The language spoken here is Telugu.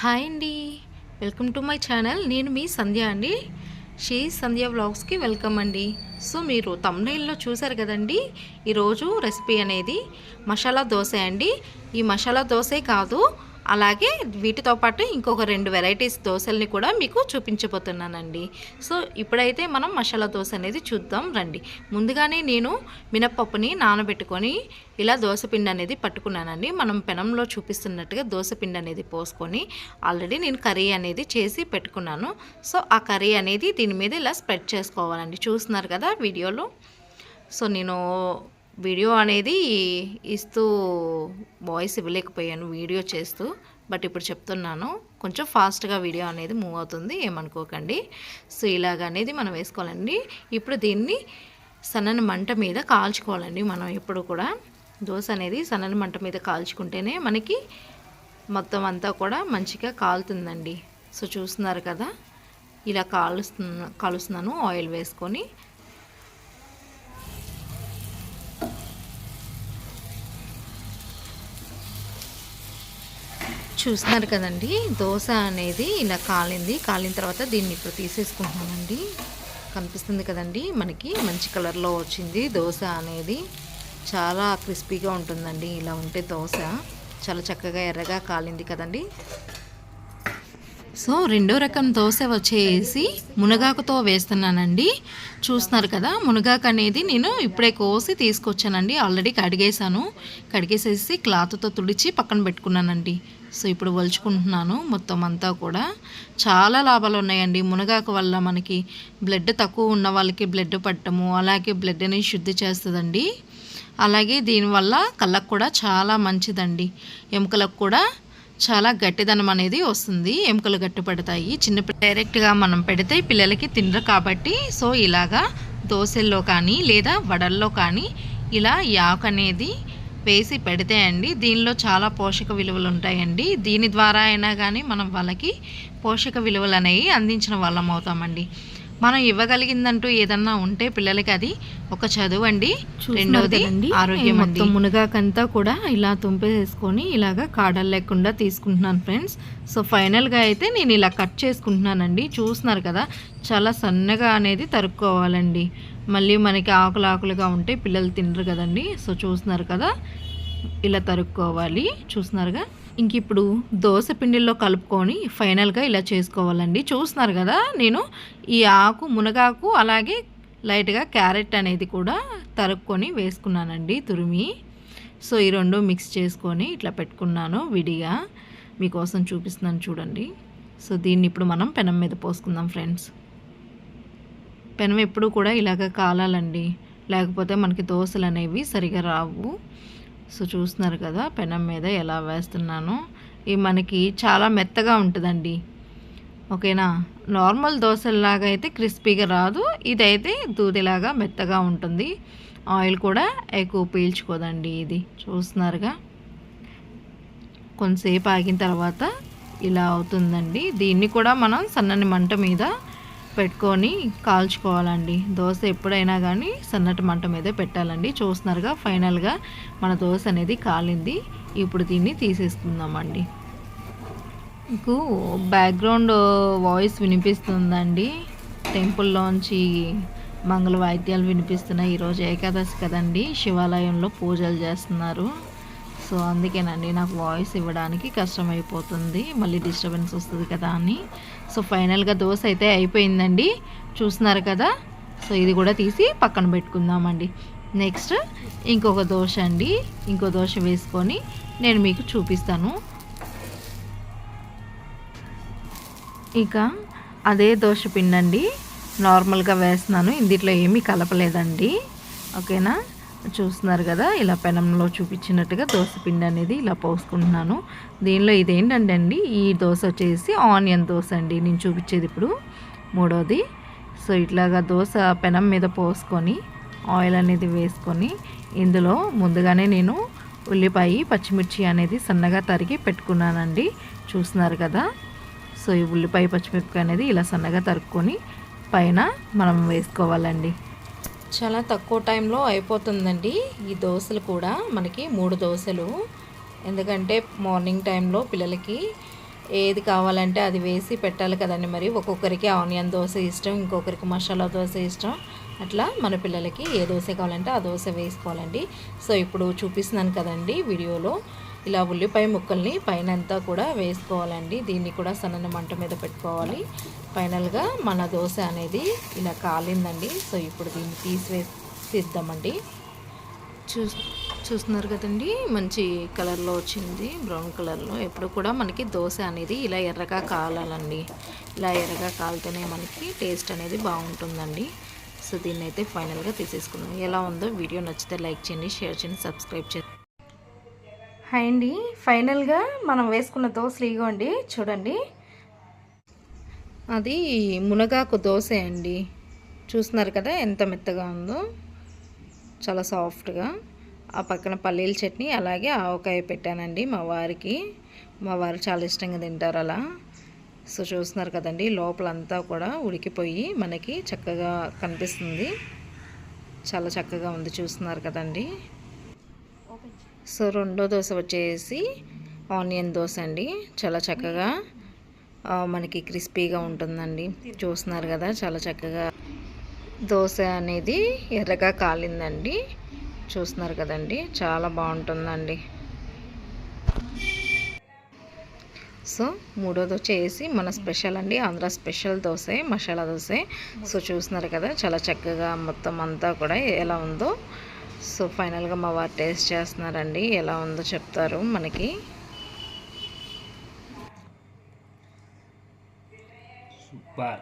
హాయ్ అండి, వెల్కమ్ టు మై ఛానల్. నేను మీ సంధ్య అండి. సంధ్య వ్లాగ్స్కి వెల్కమ్ అండి. సో మీరు థంబ్నెయిల్లో చూసారు కదండి, ఈరోజు రెసిపీ అనేది మసాలా దోశ అండి. ఈ మసాలా దోశే కాదు, అలాగే వీటితో పాటు ఇంకొక 2 వెరైటీస్ దోశల్ని కూడా మీకు చూపించబోతున్నానండి. సో ఇప్పుడైతే మనం మసాలా దోశ అనేది చూద్దాం రండి. ముందుగానే నేను మినప్పప్పుని నానబెట్టుకొని ఇలా దోశపిండి అనేది పట్టుకున్నానండి. మనం పెనంలో చూపిస్తున్నట్టుగా దోశపిండి అనేది పోసుకొని ఆల్రెడీ నేను కర్రీ అనేది చేసి పెట్టుకున్నాను. సో ఆ కర్రీ అనేది దీని మీద ఇలా స్ప్రెడ్ చేసుకోవాలండి. చూస్తున్నారు కదా వీడియోలో. సో నేను వీడియో అనేది ఇస్తూ వాయిస్ ఇవ్వలేకపోయాను వీడియో చేస్తూ, బట్ ఇప్పుడు చెప్తున్నాను. కొంచెం ఫాస్ట్గా వీడియో అనేది మూవ్ అవుతుంది, ఏమనుకోకండి. సో ఇలాగ అనేది మనం వేసుకోవాలండి. ఇప్పుడు దీన్ని సన్నని మంట మీద కాల్చుకోవాలండి. మనం ఎప్పుడు కూడా దోశ అనేది సన్నని మంట మీద కాల్చుకుంటేనే మనకి మొత్తం అంతా కూడా మంచిగా కాలుతుందండి. సో చూస్తున్నారు కదా, ఇలా కాలుస్తున్నాను ఆయిల్ వేసుకొని. చూస్తున్నారు కదండి, దోశ అనేది ఇలా కాలిన తర్వాత దీన్ని ఇప్పుడు తీసేసుకుంటున్నానండి. కనిపిస్తుంది కదండి, మనకి మంచి కలర్లో వచ్చింది దోశ అనేది. చాలా క్రిస్పీగా ఉంటుందండి ఇలా ఉంటే దోశ. చాలా చక్కగా ఎర్రగా కాలింది కదండి. సో రెండో రకం దోశ వచ్చేసి మునగాకుతో వేస్తున్నానండి. చూస్తున్నారు కదా, మునగాకు అనేది నేను ఇప్పుడే కోసి తీసుకొచ్చానండి. ఆల్రెడీ కడిగేసేసి క్లాత్తో తుడిచి పక్కన పెట్టుకున్నానండి. సో ఇప్పుడు వలుచుకుంటున్నాను మొత్తం అంతా కూడా. చాలా లాభాలు ఉన్నాయండి మునగాకు వల్ల. మనకి బ్లడ్ తక్కువ ఉన్న వాళ్ళకి బ్లడ్ పట్టము, అలాగే బ్లడ్ని శుద్ధి చేస్తుందండి. అలాగే దీనివల్ల కళ్ళకు కూడా చాలా మంచిదండి. ఎముకలకు కూడా చాలా గట్టిదనం అనేది వస్తుంది, ఎముకలు గట్టిపడతాయి. డైరెక్ట్గా మనం పెడితే పిల్లలకి తినరు కాబట్టి, సో ఇలాగా దోశల్లో కానీ లేదా వడల్లో కానీ ఇలా యాక్ అనేది వేసి పెడితే అండి, దీనిలో చాలా పోషక విలువలు ఉంటాయండి. దీని ద్వారా అయినా కానీ మనం వాళ్ళకి పోషక విలువలు అనేవి అందించిన వాళ్ళం అవుతామండి. మనం ఇవ్వగలిగిందంటూ ఏదన్నా ఉంటే పిల్లలకి అది ఒక చదువు అండి, రెండోది ఆరోగ్యం. మొత్తం మునగాకంతా కూడా ఇలా తుంపేసుకొని ఇలాగా కాడలు లేకుండా తీసుకుంటున్నాను ఫ్రెండ్స్. సో ఫైనల్గా అయితే నేను ఇలా కట్ చేసుకుంటున్నానండి. చూస్తున్నారు కదా, చాలా సన్నగా అనేది తరుక్కోవాలండి. మళ్ళీ మనకి ఆకులుగా ఉంటే పిల్లలు తినరు కదండి. సో చూస్తున్నారు కదా, ఇలా తరుక్కోవాలి. చూస్తున్నారుగా, ఇంక ఇప్పుడు దోశ పిండిల్లో కలుపుకొని ఫైనల్గా ఇలా చేసుకోవాలండి. చూస్తున్నారు కదా, నేను ఈ మునగాకు అలాగే లైట్గా క్యారెట్ అనేది కూడా తరుక్కొని వేసుకున్నానండి తురిమి. సో ఈ రెండు మిక్స్ చేసుకొని ఇట్లా పెట్టుకున్నాను విడిగా. మీకోసం చూపిస్తున్నాను చూడండి. సో దీన్ని ఇప్పుడు మనం పెనం మీద పోసుకుందాం ఫ్రెండ్స్. పెనం ఎప్పుడు కూడా ఇలాగ కాలాలండి, లేకపోతే మనకి దోశలు అనేవి సరిగా రావు. సో చూస్తున్నారు కదా, పెనం మీద ఎలా వేస్తున్నాను. ఇది మనకి చాలా మెత్తగా ఉంటుందండి, ఓకేనా. నార్మల్ దోశలాగా అయితే క్రిస్పీగా రాదు, ఇదైతే దూదిలాగా మెత్తగా ఉంటుంది. ఆయిల్ కూడా ఎక్కువ పీల్చుకోదండి ఇది. చూస్తున్నారుగా, కొంతసేపు ఆగిన తర్వాత ఇలా అవుతుందండి. దీన్ని కూడా మనం సన్నని మంట మీద పెట్టుకొని కాల్చుకోవాలండి. దోశ ఎప్పుడైనా కానీ సన్నటి మంట మీదే పెట్టాలండి. చూస్తున్నారుగా, ఫైనల్గా మన దోశ అనేది కాలింది. ఇప్పుడు దీన్ని తీసేసుకుందామండి. మీకు బ్యాక్గ్రౌండ్ వాయిస్ వినిపిస్తుందండి, టెంపుల్లోంచి మంగళ వాయిద్యాలు వినిపిస్తున్నాయి. ఈరోజు ఏకాదశి కదండి, శివాలయంలో పూజలు చేస్తున్నారు. సో అందుకేనండి నాకు వాయిస్ ఇవ్వడానికి కష్టమైపోతుంది, మళ్ళీ డిస్టర్బెన్స్ వస్తుంది కదా అని. సో ఫైనల్గా దోశ అయితే అయిపోయిందండి, చూస్తున్నారు కదా. సో ఇది కూడా తీసి పక్కన పెట్టుకుందామండి. నెక్స్ట్ ఇంకొక దోశ అండి, ఇంకో దోశ వేసుకొని నేను మీకు చూపిస్తాను. ఇక అదే దోశ పిండండి నార్మల్గా వేస్తున్నాను, ఇందులో ఏమీ కలపలేదండి, ఓకేనా. చూస్తున్నారు కదా, ఇలా పెనంలో చూపించినట్టుగా దోశ పిండి అనేది ఇలా పోసుకుంటున్నాను. దీనిలో ఇదేంటంటే అండి, ఈ దోశ వచ్చేసి ఆనియన్ దోశ అండి నేను చూపించేది ఇప్పుడు మూడోది. సో ఇట్లాగా దోశ పెనం మీద పోసుకొని ఆయిల్ అనేది వేసుకొని ఇందులో ముందుగానే నేను ఉల్లిపాయ పచ్చిమిర్చి అనేది సన్నగా తరిగి పెట్టుకున్నానండి. చూస్తున్నారు కదా, సో ఈ ఉల్లిపాయ పచ్చిమిరపకాయ అనేది ఇలా సన్నగా తరుక్కొని పైన మనం వేసుకోవాలండి. చాలా తక్కువ టైంలో అయిపోతుందండి ఈ దోశలు కూడా. మనకి 3 దోశలు, ఎందుకంటే మార్నింగ్ టైంలో పిల్లలకి ఏది కావాలంటే అది వేసి పెట్టాలి కదండి. మరి ఒక్కొక్కరికి ఆనియన్ దోశ ఇష్టం, ఇంకొకరికి మసాలా దోశ ఇష్టం. అట్లా మన పిల్లలకి ఏ దోశ కావాలంటే ఆ దోశ వేసుకోవాలండి. సో ఇప్పుడు చూపిస్తున్నాను కదండి వీడియోలో, ఇలా ఉల్లిపాయ ముక్కల్ని పైన అంతా కూడా వేసుకోవాలండి. దీన్ని కూడా సన్నని మంట మీద పెట్టుకోవాలి. ఫైనల్గా మన దోశ అనేది ఇలా కాలిందండి. సో ఇప్పుడు దీన్ని తీద్దామండి. చూస్తున్నారు కదండి, మంచి కలర్లో వచ్చింది, బ్రౌన్ కలర్లో. ఎప్పుడు కూడా మనకి దోశ అనేది ఇలా ఎర్రగా కాలాలండి. ఇలా ఎర్రగా కాలితేనే మనకి టేస్ట్ అనేది బాగుంటుందండి. సో దీన్ని అయితే ఫైనల్గా తీసేసుకున్నాం. ఎలా ఉందో వీడియో నచ్చితే లైక్ చేయండి, షేర్ చేయండి, సబ్స్క్రైబ్ చేయండి. హాయ్ అండి, ఫైనల్గా మనం వేసుకున్న దోశలు ఇగోండి చూడండి. అది మునగాకు దోశ అండి. చూస్తున్నారు కదా ఎంత మెత్తగా ఉందో, చాలా సాఫ్ట్గా. ఆ పక్కన పల్లీల చట్నీ, అలాగే ఆవకాయ పెట్టానండి మా వారికి. మా వారు చాలా ఇష్టంగా తింటారు అలా. సో చూస్తున్నారు కదండి, లోపలంతా కూడా ఉడికిపోయి మనకి చక్కగా కనిపిస్తుంది. చాలా చక్కగా ఉంది, చూస్తున్నారు కదండి. సో రెండో దోశ వచ్చేసి ఆనియన్ దోశ అండి. చాలా చక్కగా మనకి క్రిస్పీగా ఉంటుందండి. చూస్తున్నారు కదా, చాలా చక్కగా దోశ అనేది ఎర్రగా కాలిందండి. చూస్తున్నారు కదండి, చాలా బాగుంటుందండి. సో మూడోది వచ్చేసి మన స్పెషల్ అండి, ఆంధ్ర స్పెషల్ దోశ, మసాలా దోశ. సో చూస్తున్నారు కదా, చాలా చక్కగా మొత్తం అంతా కూడా ఎలా ఉందో. సో ఫైనల్గా మా వారు టేస్ట్ చేస్తున్నారండి, ఎలా ఉందో చెప్తారు మనకి. సూపర్.